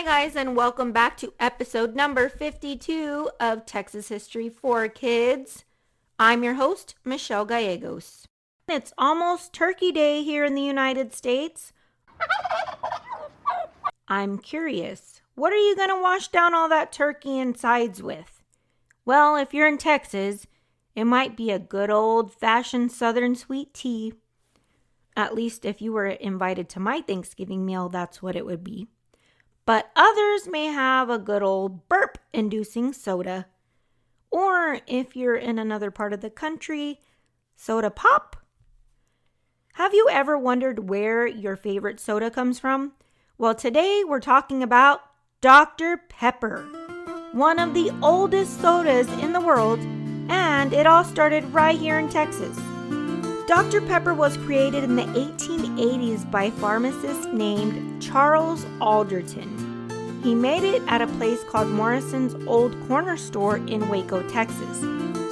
Hi guys, and welcome back to episode number 52 of Texas History for Kids. I'm your host, Michelle Gallegos. It's almost Turkey Day here in the United States. I'm curious, what are you going to wash down all that turkey and sides with? Well, if you're in Texas, it might be a good old-fashioned Southern sweet tea. At least if you were invited to my Thanksgiving meal, that's what it would be. But others may have a good old burp-inducing soda. Or if you're in another part of the country, soda pop. Have you ever wondered where your favorite soda comes from? Well, today we're talking about Dr. Pepper, one of the oldest sodas in the world, and it all started right here in Texas. Dr. Pepper was created in the 1880s by a pharmacist named Charles Alderton. He made it at a place called Morrison's Old Corner Store in Waco, Texas.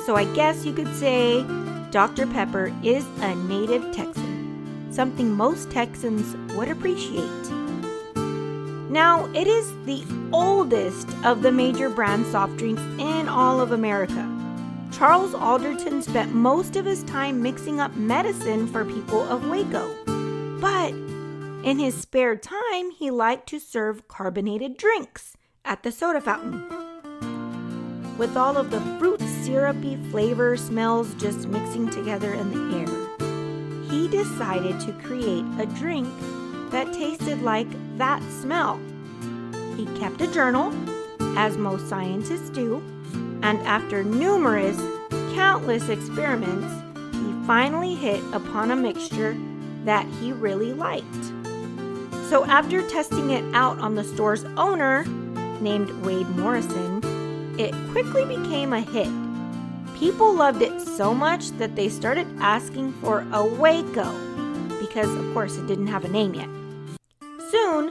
So I guess you could say Dr. Pepper is a native Texan, something most Texans would appreciate. Now, it is the oldest of the major brand soft drinks in all of America. Charles Alderton spent most of his time mixing up medicine for people of Waco. But in his spare time, he liked to serve carbonated drinks at the soda fountain. With all of the fruit syrupy flavor smells just mixing together in the air, he decided to create a drink that tasted like that smell. He kept a journal, as most scientists do, and after countless experiments, he finally hit upon a mixture that he really liked. So after testing it out on the store's owner, named Wade Morrison, it quickly became a hit. People loved it so much that they started asking for a Waco, because of course it didn't have a name yet. Soon,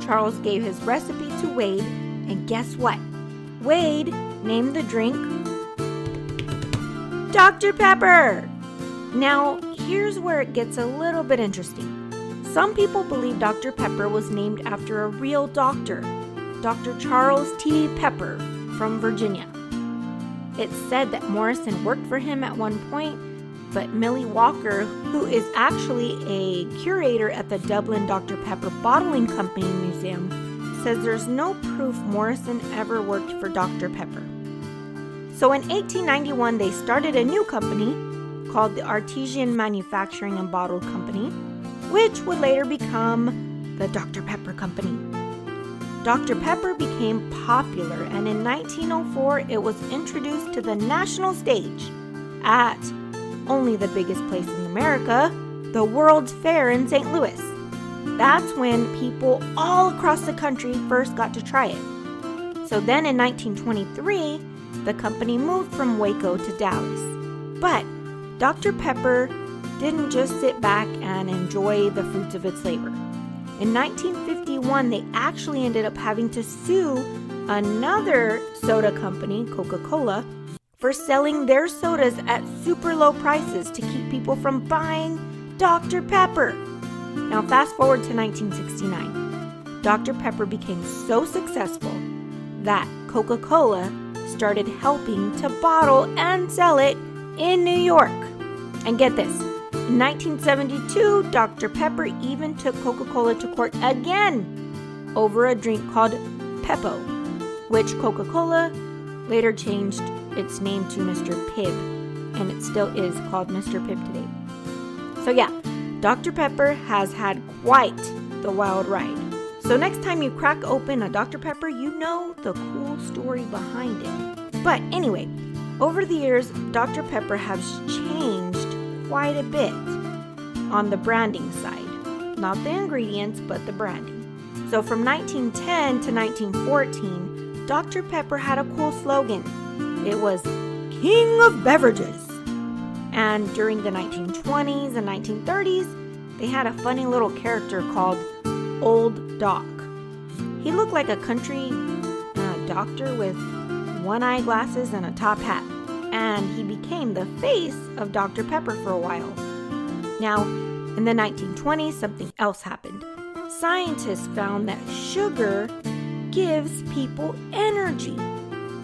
Charles gave his recipe to Wade, and guess what? Wade named the drink Dr. Pepper. Now, here's where it gets a little bit interesting. Some people believe Dr. Pepper was named after a real doctor, Dr. Charles T. Pepper from Virginia. It's said that Morrison worked for him at one point, but Millie Walker, who is actually a curator at the Dublin Dr. Pepper Bottling Company Museum, says there's no proof Morrison ever worked for Dr. Pepper. So in 1891, they started a new company called the Artesian Manufacturing and Bottled Company, which would later become the Dr. Pepper Company. Dr. Pepper became popular, and in 1904, it was introduced to the national stage at only the biggest place in America, the World's Fair in St. Louis. That's when people all across the country first got to try it. So then in 1923, the company moved from Waco to Dallas. But Dr. Pepper didn't just sit back and enjoy the fruits of its labor. In 1951, they actually ended up having to sue another soda company, Coca-Cola, for selling their sodas at super low prices to keep people from buying Dr. Pepper. Now fast forward to 1969. Dr. Pepper became so successful that Coca-Cola started helping to bottle and sell it in New York. And get this, in 1972, Dr. Pepper even took Coca-Cola to court again over a drink called Peppo, which Coca-Cola later changed its name to Mr. Pibb, and it still is called Mr. Pibb today. So yeah, Dr. Pepper has had quite the wild ride. So next time you crack open a Dr. Pepper, you know the cool story behind it. But anyway, over the years, Dr. Pepper has changed quite a bit on the branding side. Not the ingredients, but the branding. So from 1910 to 1914, Dr. Pepper had a cool slogan. It was King of Beverages. And during the 1920s and 1930s, they had a funny little character called Old Doc. He looked like a country doctor with one-eye glasses and a top hat. And he became the face of Dr. Pepper for a while. Now, in the 1920s, something else happened. Scientists found that sugar gives people energy,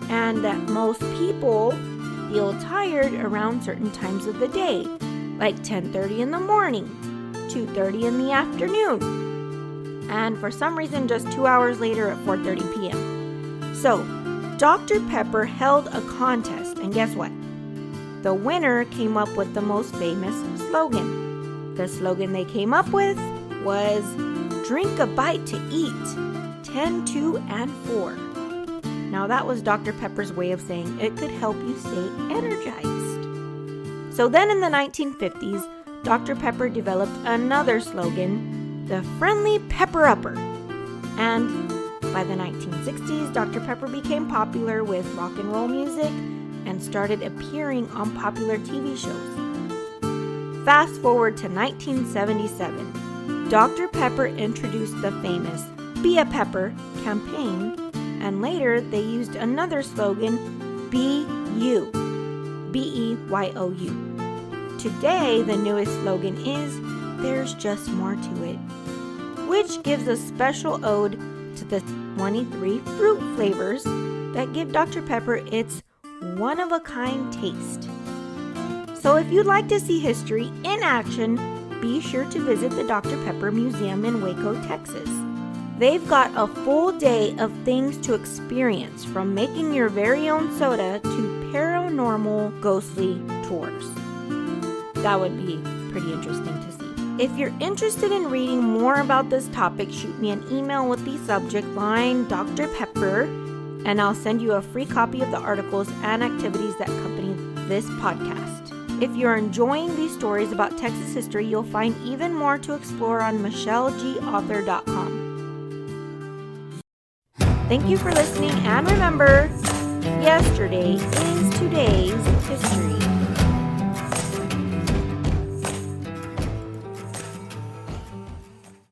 and that most people feel tired around certain times of the day, like 10:30 in the morning, 2:30 in the afternoon, and for some reason just 2 hours later at 4:30 p.m. So, Dr. Pepper held a contest, and guess what? The winner came up with the most famous slogan. The slogan they came up with was, "Drink a bite to eat, 10, 2, and 4. Now that was Dr. Pepper's way of saying it could help you stay energized. So then in the 1950s, Dr. Pepper developed another slogan, the Friendly Pepper Upper. And by the 1960s, Dr. Pepper became popular with rock and roll music and started appearing on popular TV shows. Fast forward to 1977, Dr. Pepper introduced the famous Be a Pepper campaign, and later they used another slogan, Be You, B-E-Y-O-U. Today, the newest slogan is, There's Just More to It, which gives a special ode to the 23 fruit flavors that give Dr. Pepper its one-of-a-kind taste. So if you'd like to see history in action, be sure to visit the Dr. Pepper Museum in Waco, Texas. They've got a full day of things to experience, from making your very own soda to paranormal ghostly tours. That would be pretty interesting to see. If you're interested in reading more about this topic, shoot me an email with the subject line Dr. Pepper, and I'll send you a free copy of the articles and activities that accompany this podcast. If you're enjoying these stories about Texas history, you'll find even more to explore on michelleauthor.com. Thank you for listening, and remember, yesterday is today's history.